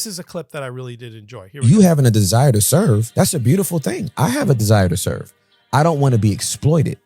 is a clip that I really did enjoy. Here we You go. having a desire to serve, that's a beautiful thing. I have a desire to serve. I don't want to be exploited.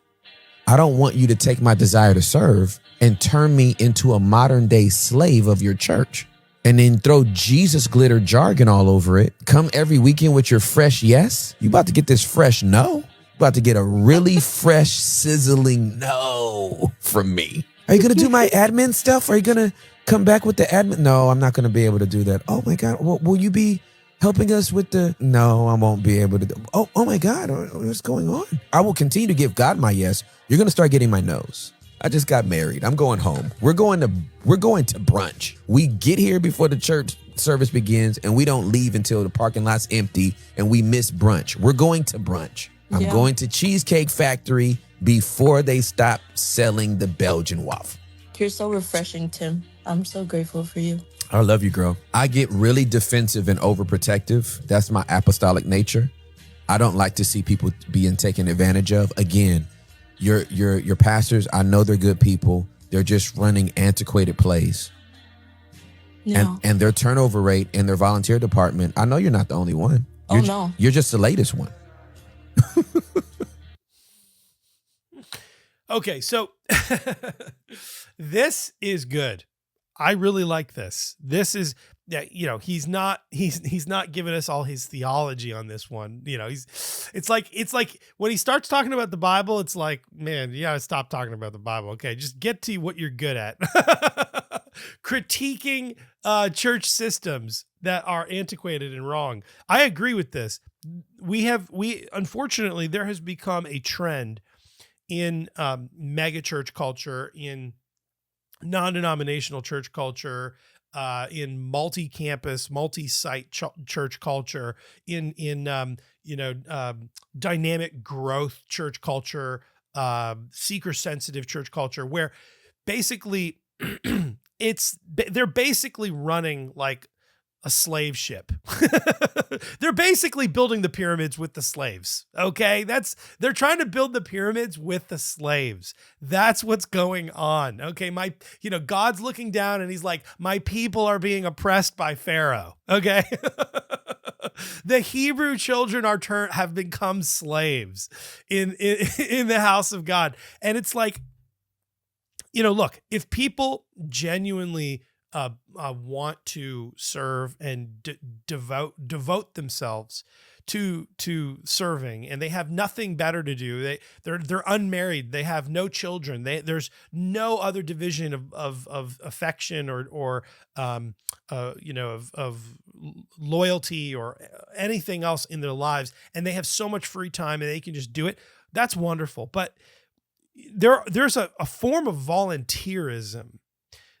I don't want you to take my desire to serve and turn me into a modern day slave of your church and then throw Jesus glitter jargon all over it. Come every weekend with your fresh yes. You about to get this fresh no. You about to get a really fresh, sizzling no from me. Are you going to do my admin stuff? Are you going to come back with the admin? No, I'm not going to be able to do that. Oh my God. Will you be helping us with the? No, I won't be able to. Oh my God. What's going on? I will continue to give God my yes. You're going to start getting my no's. I just got married. I'm going home. We're going to brunch. We get here before the church service begins and we don't leave until the parking lot's empty and we miss brunch. We're going to brunch. I'm going to Cheesecake Factory before they stop selling the Belgian waffle. You're so refreshing, Tim. I'm so grateful for you. I love you, girl. I get really defensive and overprotective. That's my apostolic nature. I don't like to see people being taken advantage of. Again, your pastors, I know they're good people. They're just running antiquated plays. No. And their turnover rate in their volunteer department, I know you're not the only one. No. You're just the latest one. Okay, so this is good. I really like this. This is, he's not giving us all his theology on this one. It's like when he starts talking about the Bible, it's like, man, you gotta stop talking about the Bible. Okay, just get to what you're good at. Critiquing church systems that are antiquated and wrong. I agree with this. Unfortunately, there has become a trend in mega church culture, in non-denominational church culture, in multi-campus, multi-site church culture, in dynamic growth church culture, seeker-sensitive church culture, where basically they're basically running like a slave ship. They're basically building the pyramids with the slaves. Okay. They're trying to build the pyramids with the slaves. That's what's going on. Okay. God's looking down and he's like, my people are being oppressed by Pharaoh. Okay. The Hebrew children have become slaves in the house of God. And it's like, look, if people genuinely want to serve and devote themselves to serving, and they have nothing better to do. They're unmarried. They have no children. There's no other division of affection or loyalty or anything else in their lives, and they have so much free time and they can just do it. That's wonderful. But there's a form of volunteerism.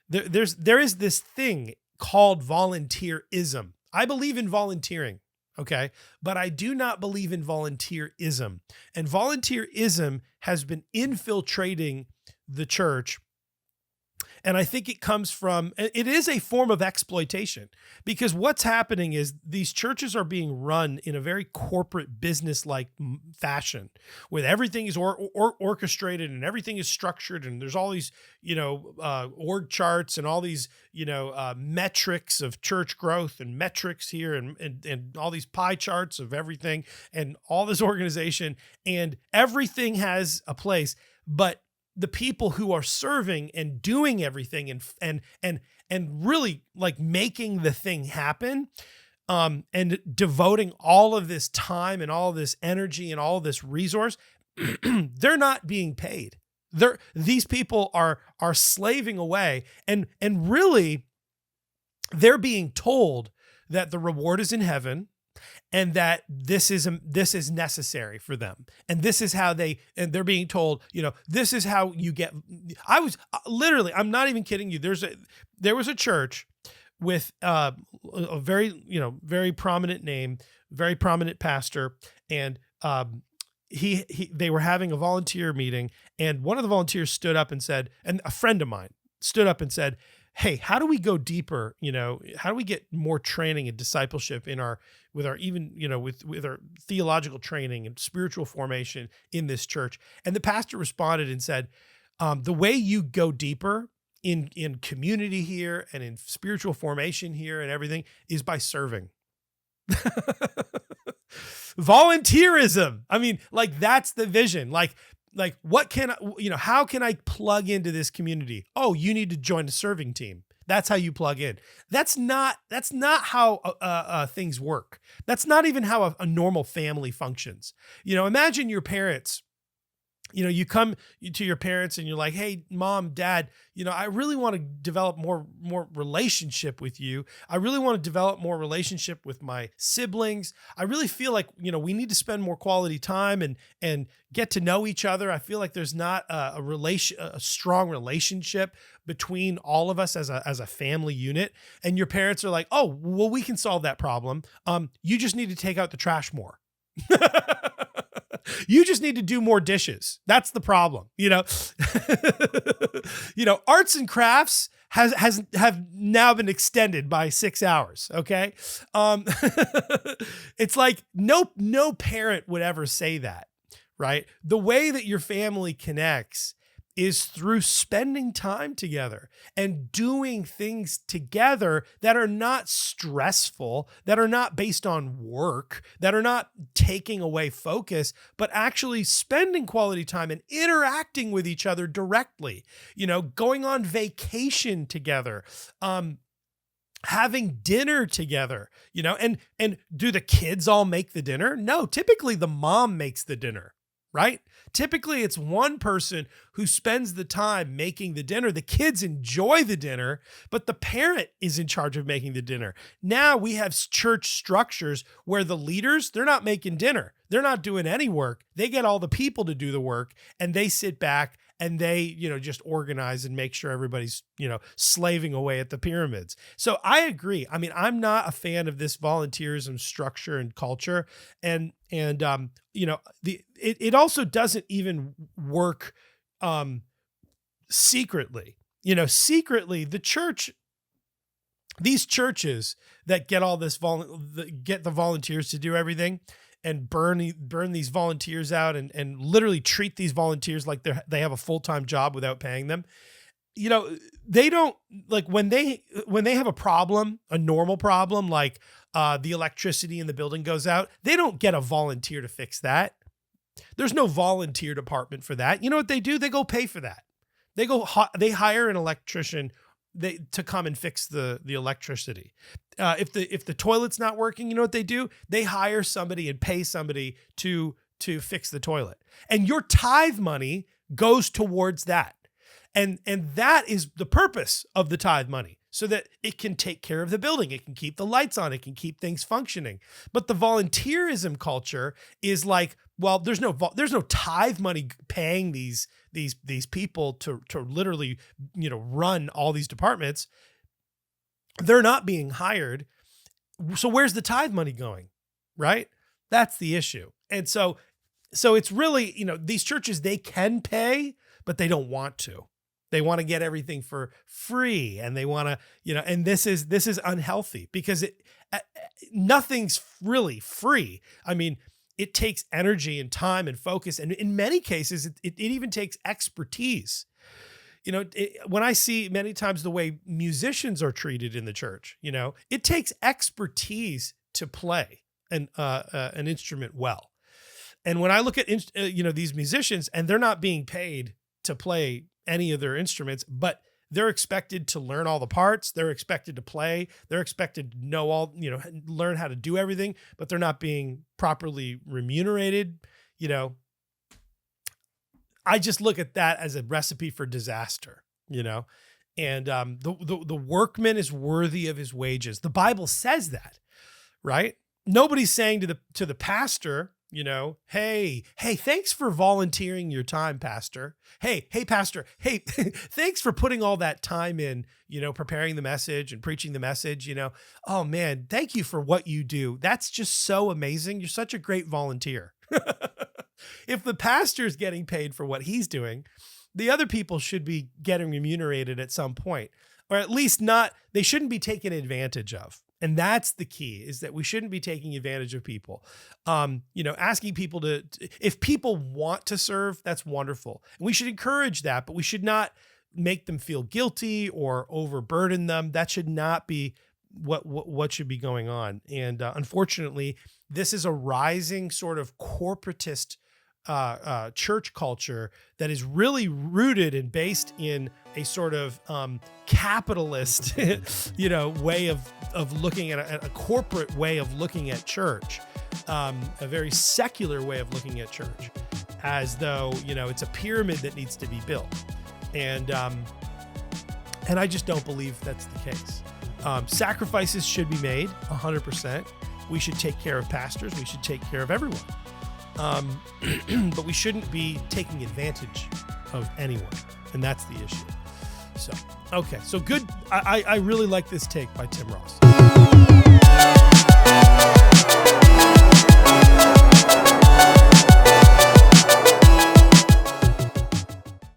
There is this thing called volunteerism. I believe in volunteering, okay? But I do not believe in volunteerism. And volunteerism has been infiltrating the church. And I think it is a form of exploitation, because what's happening is these churches are being run in a very corporate business-like fashion, where everything is orchestrated and everything is structured. And there's all these, org charts and all these, metrics of church growth and metrics here and all these pie charts of everything and all this organization, and everything has a place. But the people who are serving and doing everything and really like making the thing happen, and devoting all of this time and all of this energy and all of this resource, they're not being paid. These people are slaving away, and really they're being told that the reward is in heaven, and that this is necessary for them. And this is how they're being told, this is how you get. I'm not even kidding you. There was a church with a very, very prominent name, very prominent pastor. And they were having a volunteer meeting, and one of the volunteers stood up and said, and a friend of mine stood up and said, hey, how do we go deeper? How do we get more training and discipleship with our theological training and spiritual formation in this church? And the pastor responded and said, the way you go deeper in community here and in spiritual formation here and everything is by serving. Volunteerism. I mean, like that's the vision. Like what can I, how can I plug into this community? Oh, you need to join a serving team. That's how you plug in. That's not how things work. That's not even how a normal family functions. Imagine your parents. You come to your parents and you're like, hey, mom, dad, I really want to develop more relationship with you. I really want to develop more relationship with my siblings. I really feel like, we need to spend more quality time and get to know each other. I feel like there's not a strong relationship between all of us as a family unit. And your parents are like, oh, well, we can solve that problem. You just need to take out the trash more. You just need to do more dishes. That's the problem. Arts and crafts have now been extended by 6 hours. Okay. It's like no parent would ever say that, right? The way that your family connects is through spending time together and doing things together that are not stressful, that are not based on work, that are not taking away focus, but actually spending quality time and interacting with each other directly, going on vacation together, having dinner together, and do the kids all make the dinner? No, typically the mom makes the dinner. Right? Typically, it's one person who spends the time making the dinner. The kids enjoy the dinner, but the parent is in charge of making the dinner. Now we have church structures where the leaders, they're not making dinner. They're not doing any work. They get all the people to do the work, and they sit back and they, just organize and make sure everybody's, slaving away at the pyramids. So I agree. I mean, I'm not a fan of this volunteerism structure and culture. And it also doesn't even work secretly. Secretly, the church, these churches that get all this get the volunteers to do everything and burn these volunteers out and literally treat these volunteers like they have a full-time job without paying them. They don't, like, when they have a problem, a normal problem, like the electricity in the building goes out, they don't get a volunteer to fix that. There's no volunteer department for that. You know what they do? They go pay for that. They hire an electrician to come and fix the electricity. If the toilet's not working, you know what they do? They hire somebody and pay somebody to fix the toilet. And your tithe money goes towards that. And that is the purpose of the tithe money, so that it can take care of the building. It can keep the lights on. It can keep things functioning. But the volunteerism culture is like, well, there's no tithe money paying these people to literally, run all these departments. They're not being hired. So where's the tithe money going? Right? That's the issue. And so it's really, these churches, they can pay, but they don't want to. They want to get everything for free, and they want to, and this is unhealthy because nothing's really free. I mean, it takes energy and time and focus. And in many cases, it even takes expertise. When I see many times the way musicians are treated in the church, it takes expertise to play an instrument well. And when I look at, these musicians, and they're not being paid to play any of their instruments, but they're expected to learn all the parts. They're expected to play. They're expected to know learn how to do everything, but they're not being properly remunerated. I just look at that as a recipe for disaster, and the workman is worthy of his wages. The Bible says that, right? Nobody's saying to the pastor, hey, thanks for volunteering your time, pastor. Hey, pastor. Hey, thanks for putting all that time in, preparing the message and preaching the message, Oh man, thank you for what you do. That's just so amazing. You're such a great volunteer. If the pastor is getting paid for what he's doing, the other people should be getting remunerated at some point, or at least they shouldn't be taken advantage of. And that's the key, is that we shouldn't be taking advantage of people. Asking people if people want to serve, that's wonderful. And we should encourage that, but we should not make them feel guilty or overburden them. That should not be what should be going on. And unfortunately, this is a rising sort of corporatist church culture that is really rooted and based in a sort of capitalist, way of looking at a corporate way of looking at church, a very secular way of looking at church, as though it's a pyramid that needs to be built, and I just don't believe that's the case. Sacrifices should be made 100%. We should take care of pastors. We should take care of everyone. But we shouldn't be taking advantage of anyone. And that's the issue. So, okay. So good. I really like this take by Tim Ross.